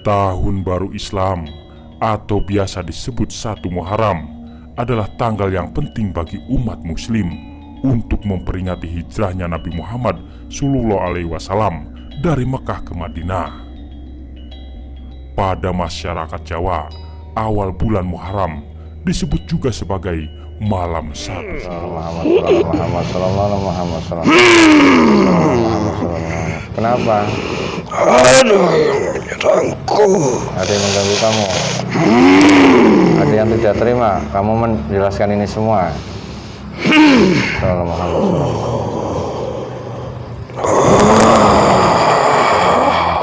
Tahun Baru Islam atau biasa disebut 1 Muharram adalah tanggal yang penting bagi umat muslim untuk memperingati hijrahnya Nabi Muhammad SAW dari Mekah ke Madinah. Pada masyarakat Jawa, awal bulan Muharram disebut juga sebagai malam satu. Kenapa? Ada yang menyerangku. Ada yang mengganggu kamu? Ada yang tidak terima kamu menjelaskan ini semua?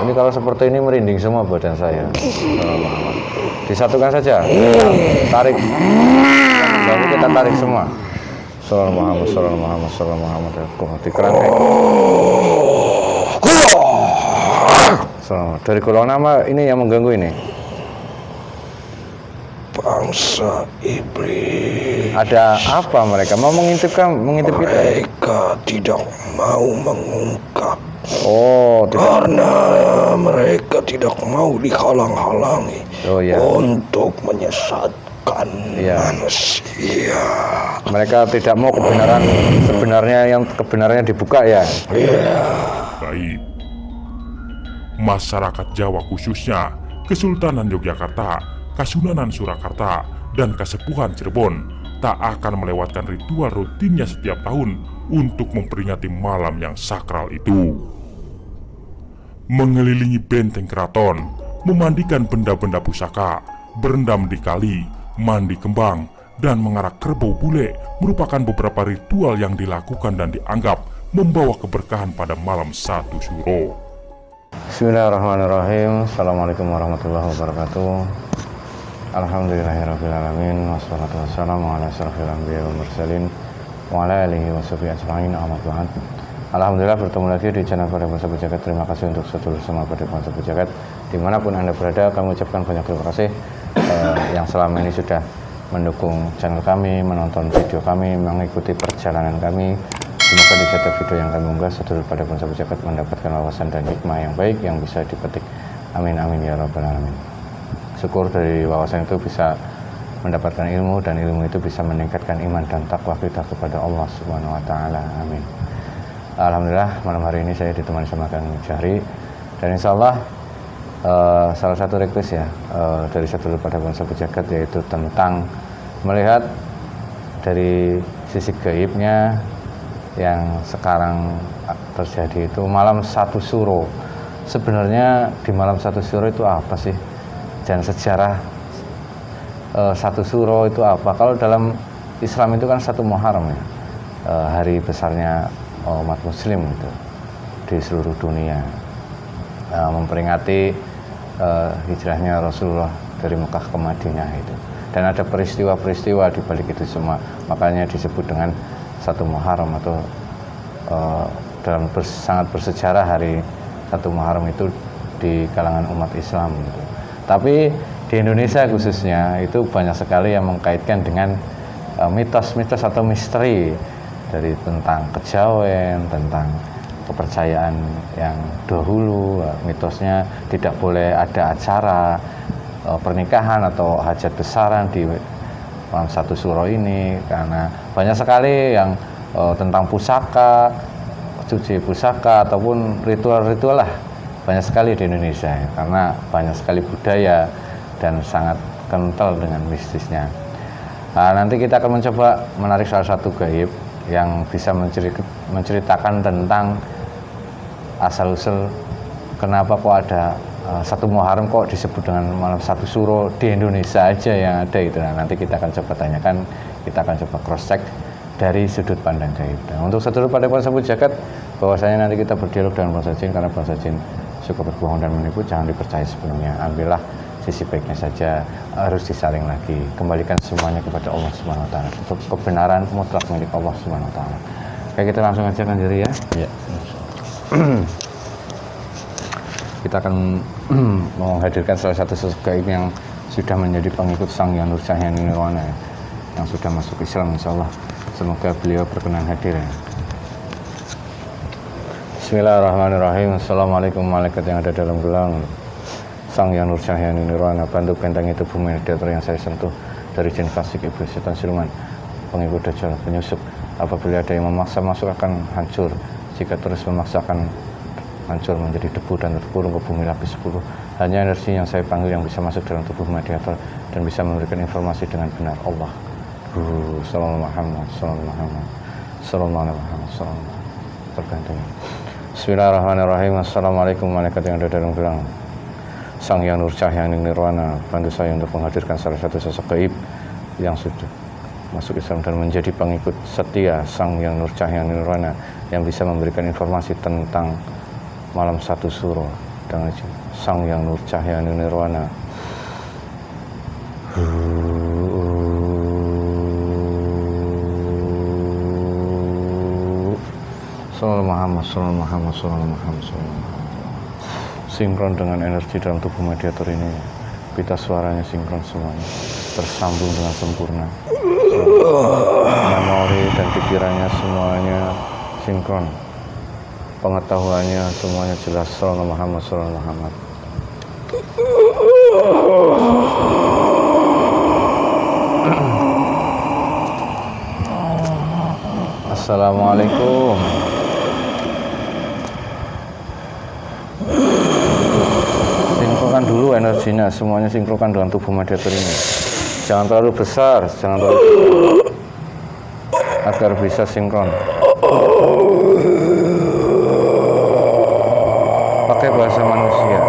Ini kalau seperti ini merinding semua badan saya. Disatukan saja. Tarik. Lalu kita tarik semua. Sallallahu Muhammad. Dikerangkai. Dari golongan nama ini yang mengganggu ini. Bangsa iblis. Ada apa mereka? Mau mengintip kita? Mereka tidak mau mengungkap. Oh, karena mereka tidak mau dihalang-halangi untuk menyesatkan manusia. Mereka tidak mau kebenarannya dibuka ya. Baik. Masyarakat Jawa khususnya Kesultanan Yogyakarta, Kasunanan Surakarta, dan Kasepuhan Cirebon tak akan melewatkan ritual rutinnya setiap tahun untuk memperingati malam yang sakral itu. Mengelilingi benteng keraton, memandikan benda-benda pusaka, berendam di kali, mandi kembang, dan mengarak kerbau bule merupakan beberapa ritual yang dilakukan dan dianggap membawa keberkahan pada malam 1 Syuro. Bismillahirrahmanirrahim. Assalamualaikum warahmatullahi wabarakatuh. Alhamdulillahirrabbilalamin. Wassalatu wassalamu ala asyrafil anbiya wal mursalin wa ala alihi wa sahbihi ajma'in. Amma ba'd. Alhamdulillah bertemu lagi di channel Pada Bangsa Pejagat. Terima kasih untuk sedulur semua Pada Bangsa Pejagat dimanapun Anda berada. Kami ucapkan banyak terima kasih yang selama ini sudah mendukung channel kami, menonton video kami, mengikuti perjalanan kami. Semoga di setiap video yang kami unggah sedulur Pada Bangsa Pejagat mendapatkan wawasan dan hikmah yang baik yang bisa dipetik. Amin amin ya rabbal alamin. Syukur dari wawasan itu bisa mendapatkan ilmu, dan ilmu itu bisa meningkatkan iman dan takwa kita kepada Allah Subhanahu wa taala. Amin. Alhamdulillah malam hari ini saya ditemani sama Kang Jahri, dan insyaallah salah satu request ya dari sedulur Pada Bangsa Pejagat, yaitu tentang melihat dari sisi gaibnya yang sekarang terjadi itu malam 1 Syuro. Sebenarnya di malam 1 Syuro itu apa sih? Dan sejarah 1 Syuro itu apa? Kalau dalam Islam itu kan 1 Muharram ya, hari besarnya umat muslim itu di seluruh dunia, memperingati hijrahnya Rasulullah dari Mekah ke Madinah itu. Dan ada peristiwa-peristiwa di balik itu semua, makanya disebut dengan 1 Muharram atau sangat bersejarah hari 1 Muharram itu di kalangan umat Islam gitu. Tapi di Indonesia khususnya itu banyak sekali yang mengkaitkan dengan mitos-mitos atau misteri dari tentang kejawen, tentang kepercayaan yang dahulu. Mitosnya tidak boleh ada acara pernikahan atau hajat besaran di malam 1 Syuro ini, karena banyak sekali yang tentang pusaka, cuci pusaka ataupun ritual-ritual lah, banyak sekali di Indonesia ya, karena banyak sekali budaya dan sangat kental dengan mistisnya. Nah, nanti kita akan mencoba menarik salah satu gaib yang bisa menceritakan tentang asal-usul kenapa kok ada 1 Muharram kok disebut dengan malam 1 Syuro di Indonesia aja yang ada itu. Nah, nanti kita akan coba tanyakan, kita akan coba cross check dari sudut pandang gaib. Nah, untuk sedulur Pada Bangsa Pejagat, bahwasanya nanti kita berdialog dengan bangsa jin, karena bangsa jin suka berbohong dan menipu, jangan dipercaya sepenuhnya. Ambillah sisi baiknya saja, harus disaring lagi. Kembalikan semuanya kepada Allah Subhanahu wa taala. Kebenaran mutlak milik Allah Subhanahu wa taala. Oke, kita langsung aja kan jadi ya. Iya. Kita akan menghadirkan salah satu sosok gaib yang sudah menjadi pengikut Sang Hyang Nur Cahya Nirwana, yang sudah masuk Islam insyaallah. Semoga beliau berkenan hadir ya. Bismillahirrahmanirrahim. Assalamualaikum malaikat yang ada dalam gelang. Sang Yang Nur Cahaya Nirwana, bantu bentengi tubuh mediator yang saya sentuh dari jin fasik, iblis, setan, siluman, pengikut dajjal, penyusup. Apabila ada yang memaksa masuk akan hancur. Jika terus memaksakan hancur menjadi debu dan terkurung ke bumi lapis 10. Hanya energi yang saya panggil yang bisa masuk dalam tubuh mediator dan bisa memberikan informasi dengan benar. Allah. Sallallahu Muhammad, sallallahu Muhammad, sallallahu Muhammad, sallallahu tergantung. Bismillahirrahmanirrahim. Assalamualaikum malaikat yang ada dalam gelang. Sang Yang Nur Cahaya Nirwana, bantu saya untuk menghadirkan salah satu sosok gaib yang sudah masuk Islam dan menjadi pengikut setia Sang Yang Nur Cahaya Nirwana yang bisa memberikan informasi tentang malam satu suro dengan Sang Yang Nur Cahaya Nirwana. Sallallahu Muhammad, sallallahu Muhammad, sallallahu Muhammad, sallallahu Muhammad. Sinkron dengan energi dalam tubuh mediator ini. Pita suaranya sinkron semuanya, tersambung dengan sempurna. Memori dan pikirannya semuanya sinkron. Pengetahuannya semuanya jelas. Sallallahu Muhammad, sallallahu Muhammad. Assalamualaikum. Sinkronkan dulu energinya, semuanya sinkronkan dengan tubuh mediator ini. Jangan terlalu besar, jangan terlalu agar bisa sinkron. Pakai bahasa manusia,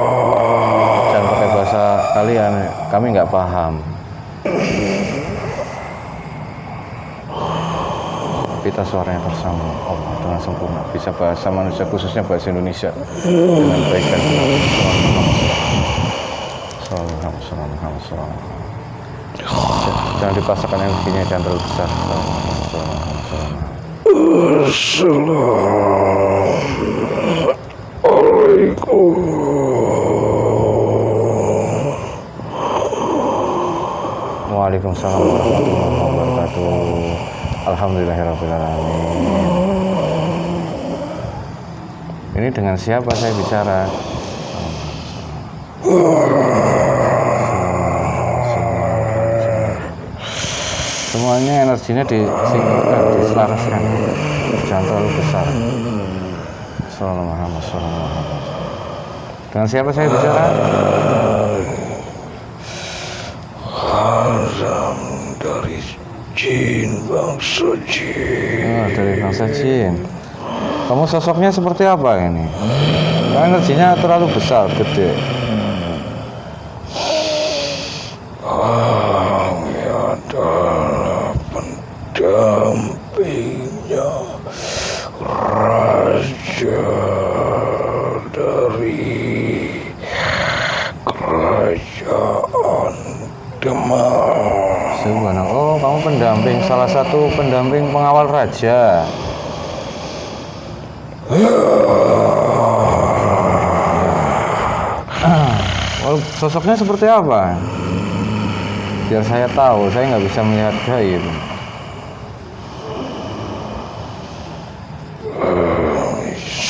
jangan pakai bahasa kalian, kami nggak paham. Pita suaranya tersambung Allah dengan sempurna, bisa bahasa manusia khususnya bahasa Indonesia dengan baik dan benar. Jangan dipaksakan energinya, jangan terlalu besar. Assalamualaikum. Waalaikumsalam warahmatullahi wabarakatuh. Alhamdulillahirrahmanirrahim. Ini dengan siapa saya bicara? Semuanya energinya disinkronkan, diselaraskan, jangan terlalu besar. Sallallahu Muhammad, sallallahu Muhammad. Dengan siapa saya bicara? Azam dari jin, bangsa jin. Dari bangsa jin. Kamu sosoknya seperti apa ini? Karena energinya terlalu besar, gede. Kami adalah pendampingnya raja dari kerajaan Demak. Subhanallah. Oh, kamu pendamping, salah satu pendamping pengawal raja. Sosoknya seperti apa? Biar saya tahu, saya nggak bisa melihat gaib.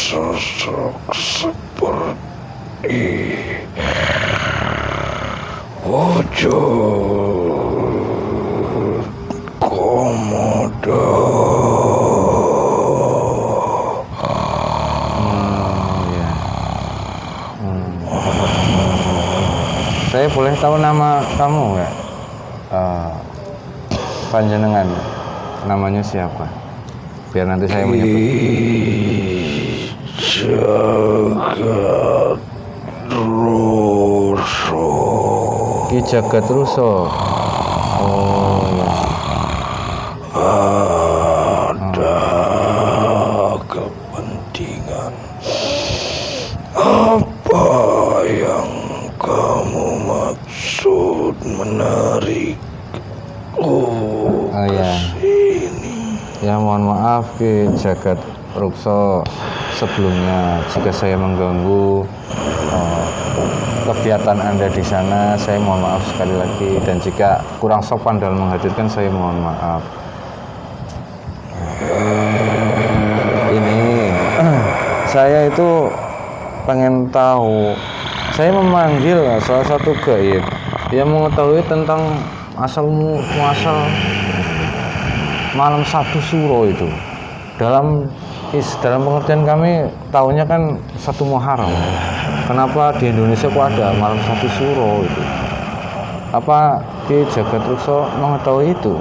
Sosok seperti wujud komodo. Saya boleh tahu nama kamu nggak? Panjenengan, namanya siapa? Biar nanti saya menyebut. Jagat Ruso. Ki Jagat Ruso. Oh ya. Ada kepentingan apa yang kamu maksud menarik ya. Sini? Ya mohon maaf Ki Jagat Rukso sebelumnya jika saya mengganggu kegiatan Anda di sana. Saya mohon maaf sekali lagi, dan jika kurang sopan dalam menghadirkan, saya mohon maaf. Ini saya itu pengen tahu saya memanggil salah satu gaib yang mengetahui tentang asal muasal malam satu suro itu. Dalam pengertian kami tahunya kan satu Muharram. Kenapa di Indonesia kok ada malam satu suro itu? Apa Ki Jagat Rukso mengetahui itu?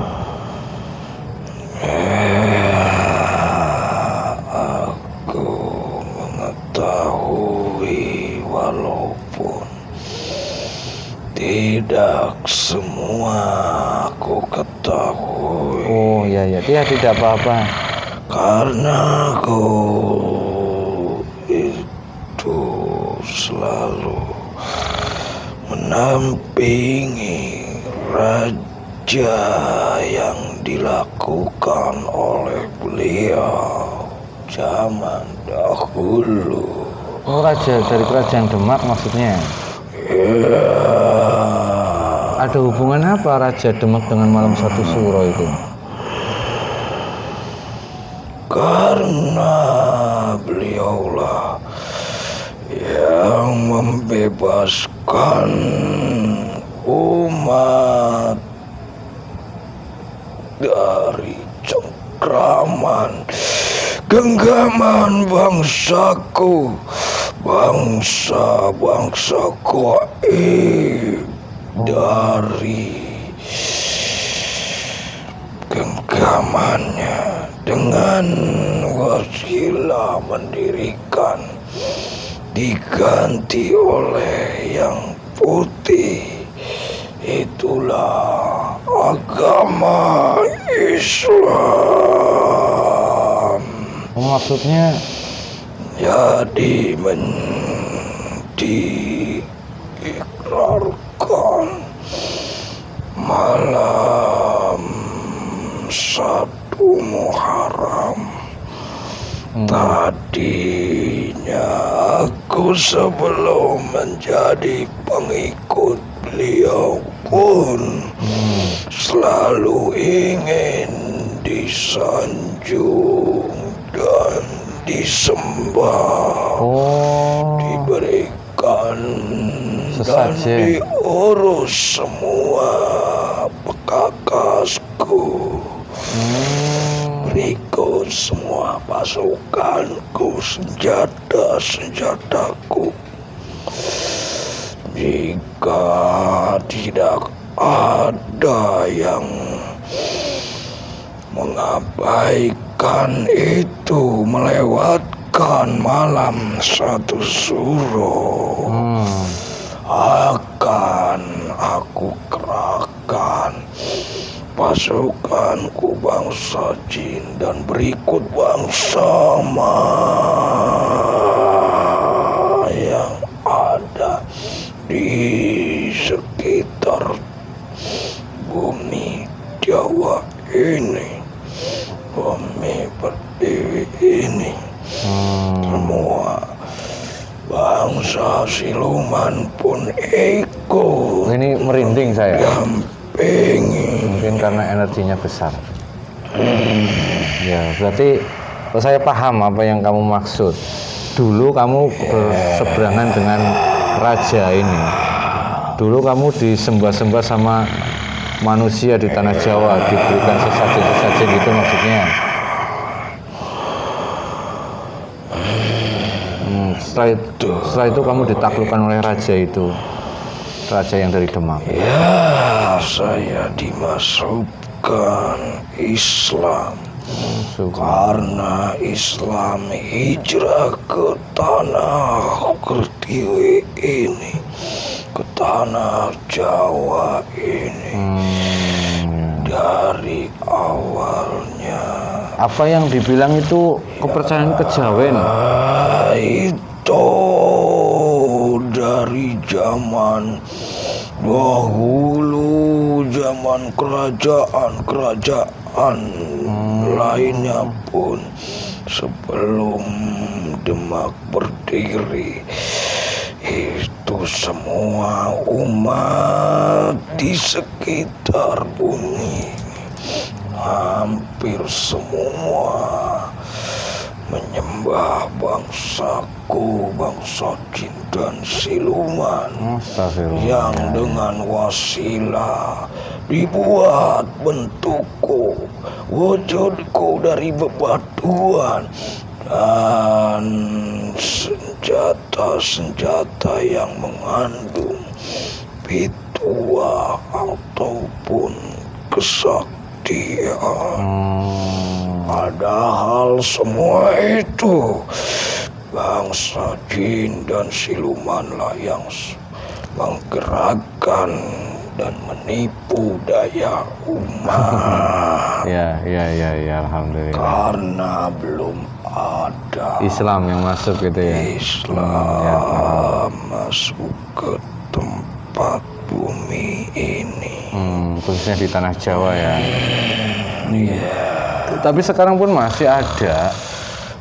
Aku mengetahui walaupun tidak semua aku ketahui. Oh iya, tidak apa-apa. Karena aku itu selalu menampingi raja yang dilakukan oleh beliau zaman dahulu. Oh, raja dari kerajaan Demak maksudnya. Ya, Ada hubungan apa Raja Demak dengan malam satu suro itu? karena beliaulah yang membebaskan umat dari cengkraman genggaman bangsaku, bangsa gaib, dari genggamannya dengan wasilah mendirikan diganti oleh yang putih. Itulah agama Islam. Maksudnya Jadi diikrarkan malam satu Muharram. Tadinya aku sebelum menjadi pengikut beliau pun selalu ingin disanjung dan disembah, diberikan dan sesajen, diurus semua bekakasku, berikut semua pasukanku, senjataku. Jika tidak ada yang mengabaikan itu, melewatkan malam satu suro, akan aku kerahkan pasukanku bangsa jin dan berikut bangsa yang ada di sekitar bumi Jawa ini, bumi pertiwi ini. Semua bangsa siluman pun ikut. ini merinding saya. Dampingi. Mungkin karena energinya besar. Ya, berarti saya paham apa yang kamu maksud. Dulu kamu berseberangan dengan raja ini. Dulu kamu disembah-sembah sama manusia di tanah Jawa, diberikan sesajen-sesajen gitu maksudnya. Setelah itu kamu ditaklukkan oleh raja itu, raja yang dari Demak. Ya, saya dimasukkan Islam. Karena Islam hijrah ke tanah Pertiwi ini, ke tanah Jawa ini. Dari awalnya. Apa yang dibilang itu kepercayaan kejawen? Itu dari zaman dahulu, zaman kerajaan lainnya pun sebelum Demak berdiri, itu semua umat di sekitar bumi hampir semua menyembah bangsaku, bangsa jin dan siluman, yang dengan wasilah dibuat bentukku, wujudku dari bebatuan dan senjata-senjata yang mengandung pituah ataupun kesaktian. Padahal semua itu bangsa jin dan silumanlah yang menggerakkan dan menipu daya umat. Ya, alhamdulillah. Karena belum ada Islam yang masuk gitu ya. Islam masuk ke tempat bumi ini. Khususnya di tanah Jawa ya. Tapi sekarang pun masih ada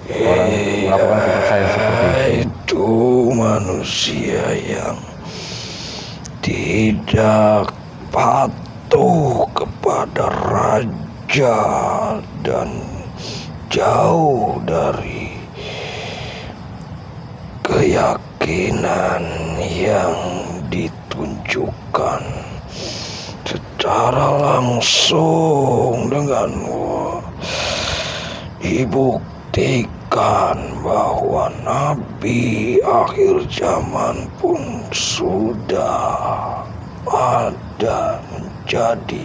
orang melakukan kepercayaan seperti itu. Itu manusia yang tidak patuh kepada raja dan jauh dari keyakinan yang ditunjukkan secara langsung dengan dibuktikan bahwa nabi akhir zaman pun sudah ada menjadi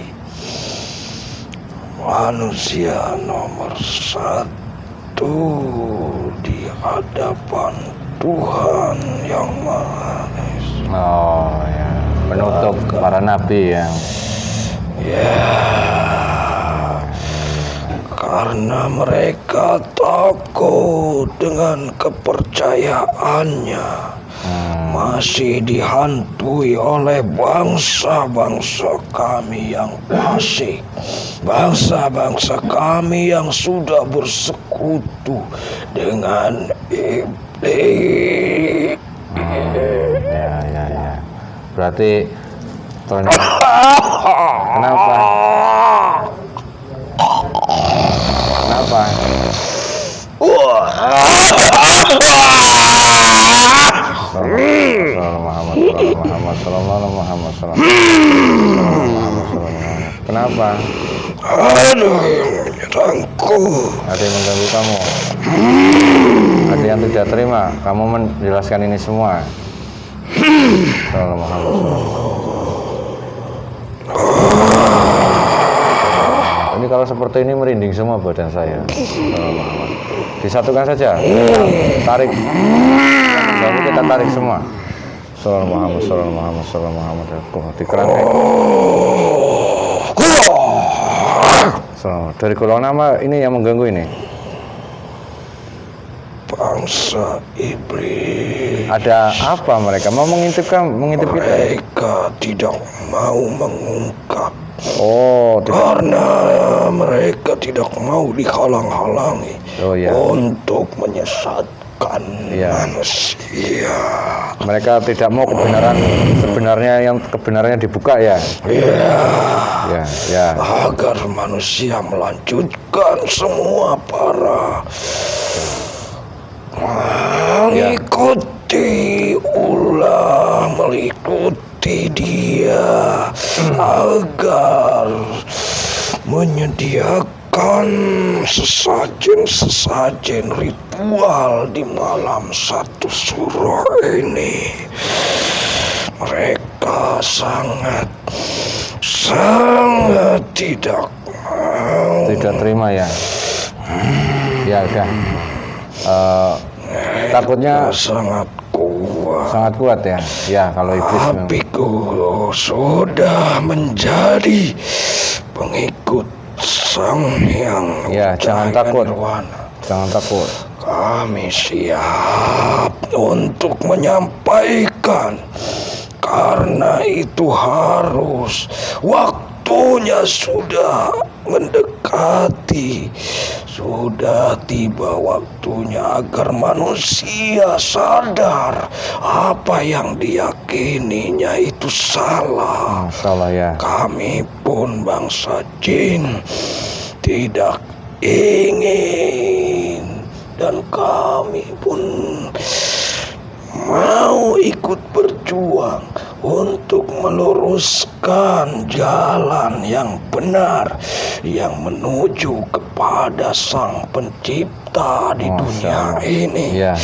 manusia nomor 1 di hadapan Tuhan yang Maha Esa. Oh ya, penutup para nabi yang karena mereka takut dengan kepercayaannya masih dihantui oleh bangsa-bangsa kami yang fasik, bangsa-bangsa kami yang sudah bersekutu dengan iblis. Ya. Berarti kenapa? Kenapa? Aduh, menyerangku. Ada yang mengganggu kamu? Ada yang tidak terima kamu menjelaskan ini semua? Ini kalau seperti ini merinding semua badan saya. Disatukan saja. Tarik. Lalu kita tarik semua. Sallallahu Muhammad. Dikerangkai. Dari golongan nama ini yang mengganggu ini. Bangsa iblis. Ada apa mereka? Mau mengintip kita? Mereka tidak mau mengungkap. Karena mereka tidak mau dihalang-halangi untuk menyesatkan manusia. Mereka tidak mau kebenarannya dibuka ya. Agar manusia melanjutkan semua para mengikuti dia agar menyediakan sesajen ritual di malam satu suro ini. Mereka sangat tidak terima ya. Ya udah. Takutnya sangat kuat ya. Ya kalau iblis apiku sudah menjadi pengikut Sang Hyang. Ya, jangan takut. Kami siap untuk menyampaikan, karena itu harus waktunya sudah mendekati. Sudah tiba waktunya agar manusia sadar apa yang diyakininya itu salah. Salah ya. Kami pun bangsa jin tidak ingin dan kami pun mau ikut berjuang untuk meluruskan jalan yang benar yang menuju kepada Sang Pencipta di dunia ini. Ya.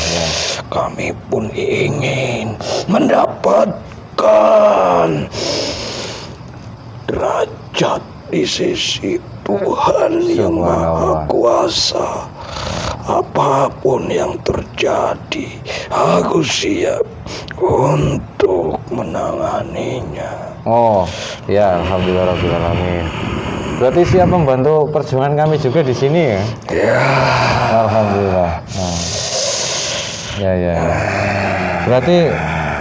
Kami pun ingin mendapatkan derajat di sisi Tuhan yang Maha Kuasa. Apapun yang terjadi, aku siap untuk menanganinya. Oh, ya, alhamdulillah rabbil alamin. Berarti siap membantu perjuangan kami juga di sini ya? Ya. Alhamdulillah. Nah. Ya. Berarti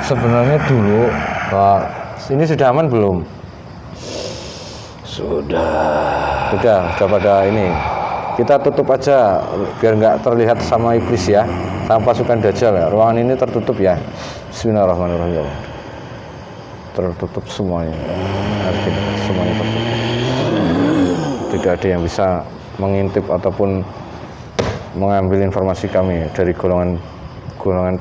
sebenarnya dulu, Pak, ini sudah aman belum? Sudah pada ini. Kita tutup aja biar nggak terlihat sama iblis ya, sama pasukan Dajjal ya. Ruangan ini tertutup ya. Bismillahirrahmanirrahim. Tertutup semuanya. Semuanya tertutup. Tidak ada yang bisa mengintip ataupun mengambil informasi kami dari golongan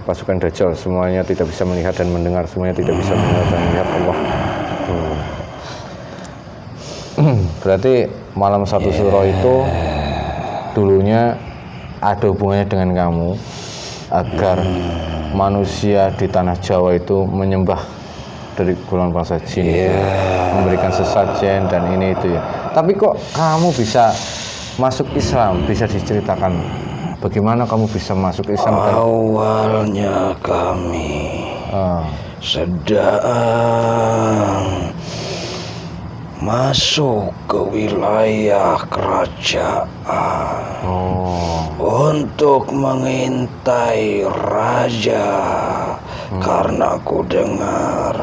pasukan Dajjal. Semuanya tidak bisa melihat dan mendengar. Semuanya tidak bisa mendengar dan melihat Allah. Berarti malam satu suro itu dulunya ada hubungannya dengan kamu agar manusia di tanah Jawa itu menyembah dari golongan bangsa jin, memberikan sesajen dan ini itu ya. Tapi kok kamu bisa masuk Islam? Bisa diceritakan bagaimana kamu bisa masuk Islam? Awalnya kami sedang masuk ke wilayah kerajaan untuk mengintai raja, karena aku dengar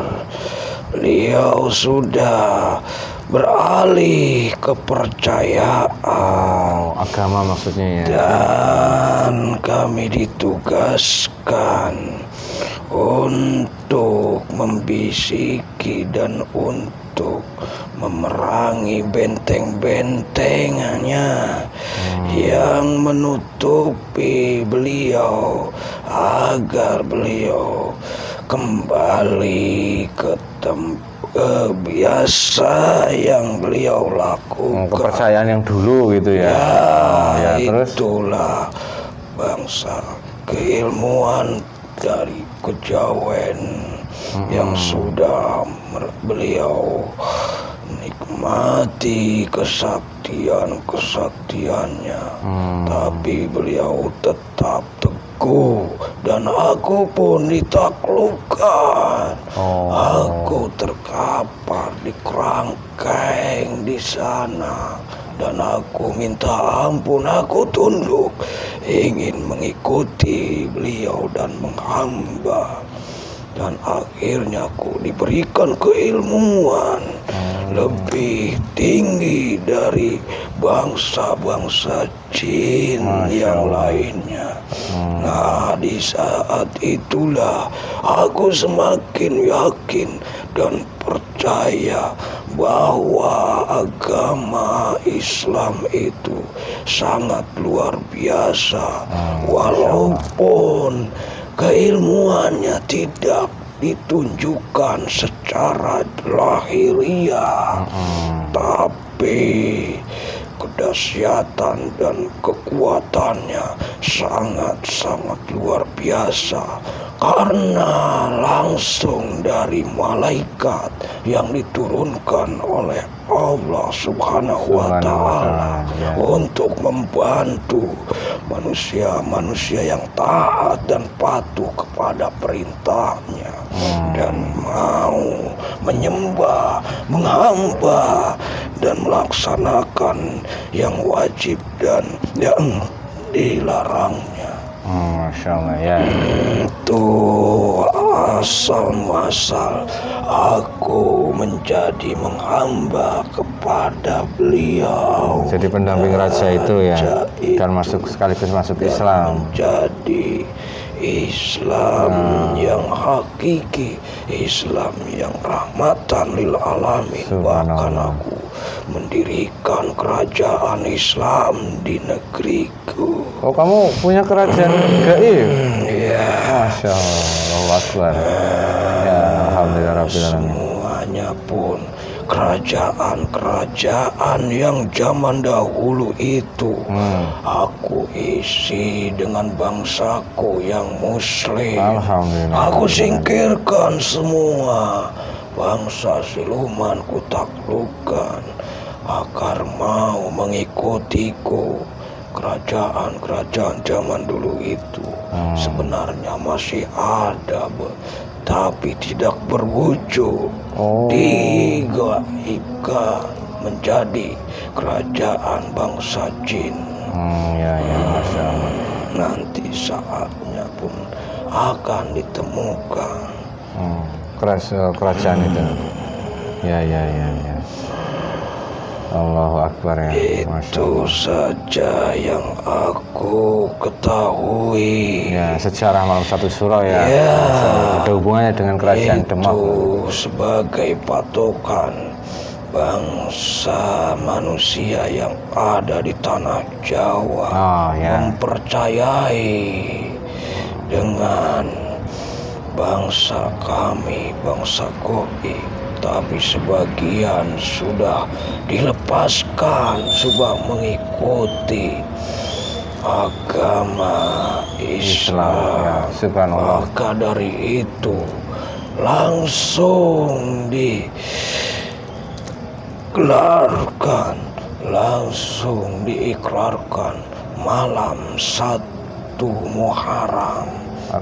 beliau sudah beralih kepercayaan agama maksudnya ya. Dan kami ditugaskan untuk membisiki dan untuk memerangi benteng-bentengnya yang menutupi beliau agar beliau kembali ke biasa yang beliau lakukan. Kepercayaan yang dulu gitu ya. Ya, terus itulah bangsa keilmuan dari kejawen yang sudah beliau nikmati kesaktiannya, tapi beliau tetap teguh dan aku pun ditaklukkan. Aku terkapar di kerangkeng di sana dan aku minta ampun, aku tunduk ingin mengikuti beliau dan menghamba. Dan akhirnya aku diberikan keilmuan lebih tinggi dari bangsa-bangsa jin yang lainnya. Nah, di saat itulah aku semakin yakin dan percaya bahwa agama Islam itu sangat luar biasa, walaupun keilmuannya tidak ditunjukkan secara lahiriah, tapi kedahsyatan dan kekuatannya sangat-sangat luar biasa karena langsung dari malaikat yang diturunkan oleh Allah Subhanahu wa Ta'ala untuk membantu manusia-manusia yang taat dan patuh kepada perintahnya dan mau menyembah, menghamba dan melaksanakan yang wajib dan yang dilarangnya. Masya Allah ya. Itu asal muasal aku menjadi menghamba kepada beliau. Jadi pendamping raja itu ya, dan masuk sekaligus masuk Islam. Menjadi Islam yang hakiki, Islam yang rahmatan lil alamin. Bahkan aku mendirikan kerajaan Islam di negeriku. Oh, kamu punya kerajaan gaib? Ya, Masya Allah, Akbar. Ya, alhamdulillah rabbil alamin. semuanya pun kerajaan-kerajaan yang zaman dahulu itu aku isi dengan bangsaku yang muslim. Alhamdulillah. Aku singkirkan semua bangsa siluman, ku taklukkan agar mau mengikutiku. Kerajaan-kerajaan zaman dulu itu sebenarnya masih ada, tapi tidak berwujud. Digaibkan menjadi kerajaan bangsa jin. Ya, Masya Allah. Nanti saatnya pun akan ditemukan Kerajaan itu. Ya. Allahu Akbar ya. Masya Itu Allah. saja yang aku ketahui. Ya, sejarah malam satu suro ya. Ya, Ada hubungannya dengan kerajaan Demak. Itu sebagai patokan bangsa manusia yang ada di tanah Jawa mempercayai dengan bangsa kami, bangsa Goib. Tapi sebagian sudah dilepaskan, sudah mengikuti agama Islam. Subhanallah. Maka dari itu langsung diikrarkan malam 1 Muharram,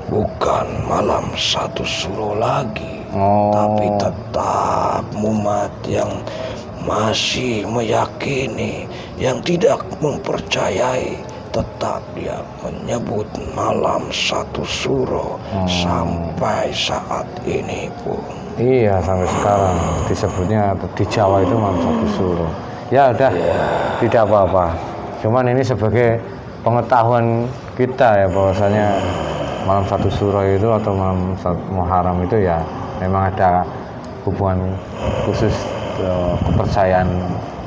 bukan malam 1 Suro lagi. Tapi tetap umat yang masih meyakini, yang tidak mempercayai, tetap dia menyebut malam 1 Suro sampai saat ini pun. Iya, sampai sekarang disebutnya di Jawa itu malam 1 Suro. Ya udah, tidak apa-apa. Cuman ini sebagai pengetahuan kita ya, bahwasanya malam 1 Suro itu atau malam 1 Muharram itu ya memang ada hubungan khusus kepercayaan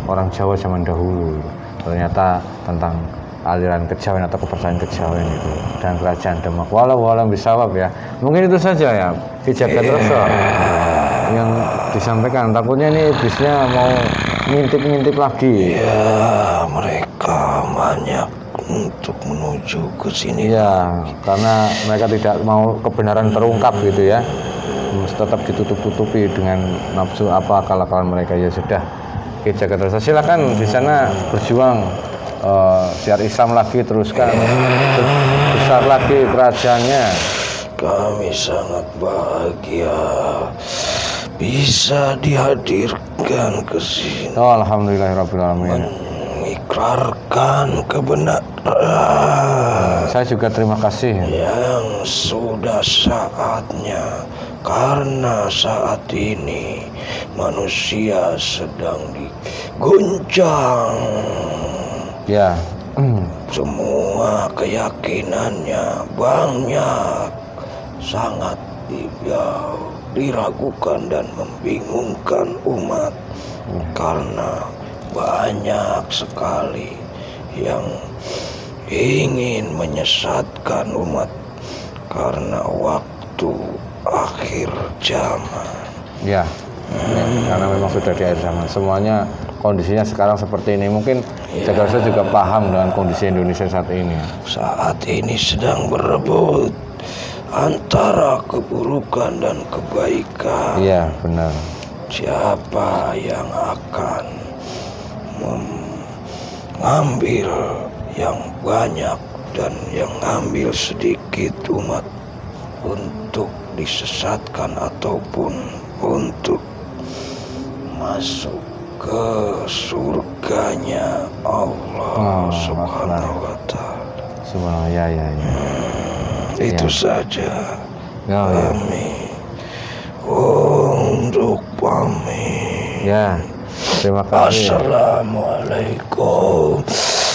orang Jawa zaman dahulu. Ternyata tentang aliran kejawen atau kepercayaan kejawen itu dan kerajaan Demak. Walau bisawab ya. Mungkin itu saja ya Ki Jagatreso yang disampaikan. Takutnya ini iblisnya mau ngintip lagi. Ya, mereka banyak untuk menuju ke sini. Ya, karena mereka tidak mau kebenaran terungkap gitu ya. Tetap ditutup-tutupi dengan nafsu apa akal-akalan mereka. Ya sudah, Ki Jagatreso silakan di sana berjuang, siar Islam lagi, teruskan, besar lagi kerajaannya. Kami sangat bahagia bisa dihadirkan ke sini. Alhamdulillahirabbil alamin. Mengikrarkan kebenaran. Saya juga terima kasih. Yang sudah saatnya. Karena saat ini manusia sedang diguncang. Ya. Semua keyakinannya banyak, sangat diragukan dan membingungkan umat. Karena banyak sekali yang ingin menyesatkan umat karena waktu akhir zaman. Ya, karena memang sudah di akhir zaman. Semuanya kondisinya sekarang seperti ini. Mungkin Jagatreso juga paham dengan kondisi Indonesia saat ini. Saat ini sedang berebut antara keburukan dan kebaikan. Iya, benar. Siapa yang akan mengambil yang banyak dan yang ngambil sedikit umat untuk disesatkan ataupun untuk masuk ke surganya Allah Subhanahu wa ta'ala. Subhanallah, ya. Itu saja kami untuk pamit. Ya, terima kasih. Assalamualaikum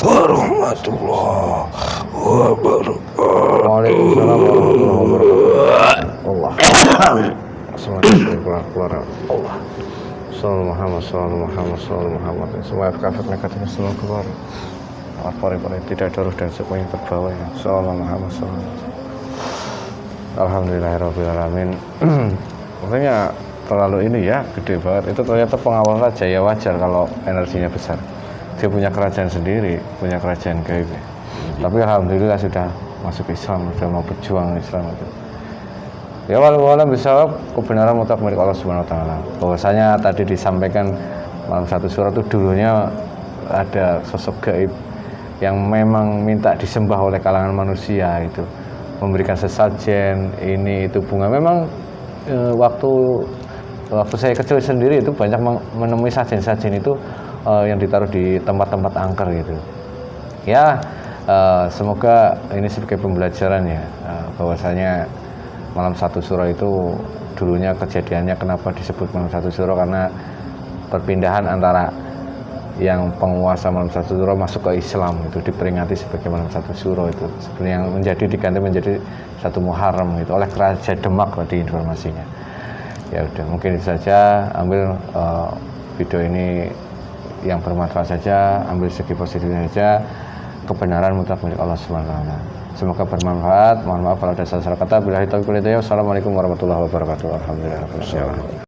warahmatullahi wabarakatuh. Waalaikumsalam warahmatullahi wabarakatuh. Allah. Semuanya keluar. Allah. Sallallahu Muhammad, sallallahu Muhammad, sallallahu Muhammad. Semua kafir negatifnya semua keluar. Pori-pori tidak ada ruh dan semuanya terbawa ya. Sallallahu Muhammad, sallallahu. Alhamdulillahirobbilalamin. Makanya terlalu ini ya, gede banget. Itu ternyata pengawal raja ya, wajar kalau energinya besar. Dia punya kerajaan sendiri, punya kerajaan gaib. Tapi alhamdulillah sudah masuk Islam, sudah mau berjuang Islam itu. Ya walau bisa kebenaran mutlak milik Allah Subhanahu wa taala. Bahwasanya tadi disampaikan malam satu surat itu dulunya ada sosok gaib yang memang minta disembah oleh kalangan manusia itu. Memberikan sesajen, ini itu bunga. Memang waktu saya kecil sendiri itu banyak menemui sajen-sajen itu yang ditaruh di tempat-tempat angker gitu. Ya, semoga ini sebagai pembelajaran ya, bahwasanya malam satu suro itu dulunya kejadiannya kenapa disebut malam satu suro, karena perpindahan antara yang penguasa malam satu suro masuk ke Islam itu diperingati sebagai malam satu suro itu sebenarnya yang diganti menjadi satu Muharram itu oleh Kerajaan Demak tadi informasinya. Ya udah, mungkin itu saja, ambil video ini yang bermanfaat saja, ambil segi positifnya saja. Kebenaran mutlak milik Allah Subhanahu wa taala. Semoga bermanfaat. Mohon maaf kalau ada salah kata. Billahi taufiq wal hidayah. Wassalamualaikum warahmatullahi wabarakatuh. Alhamdulillah.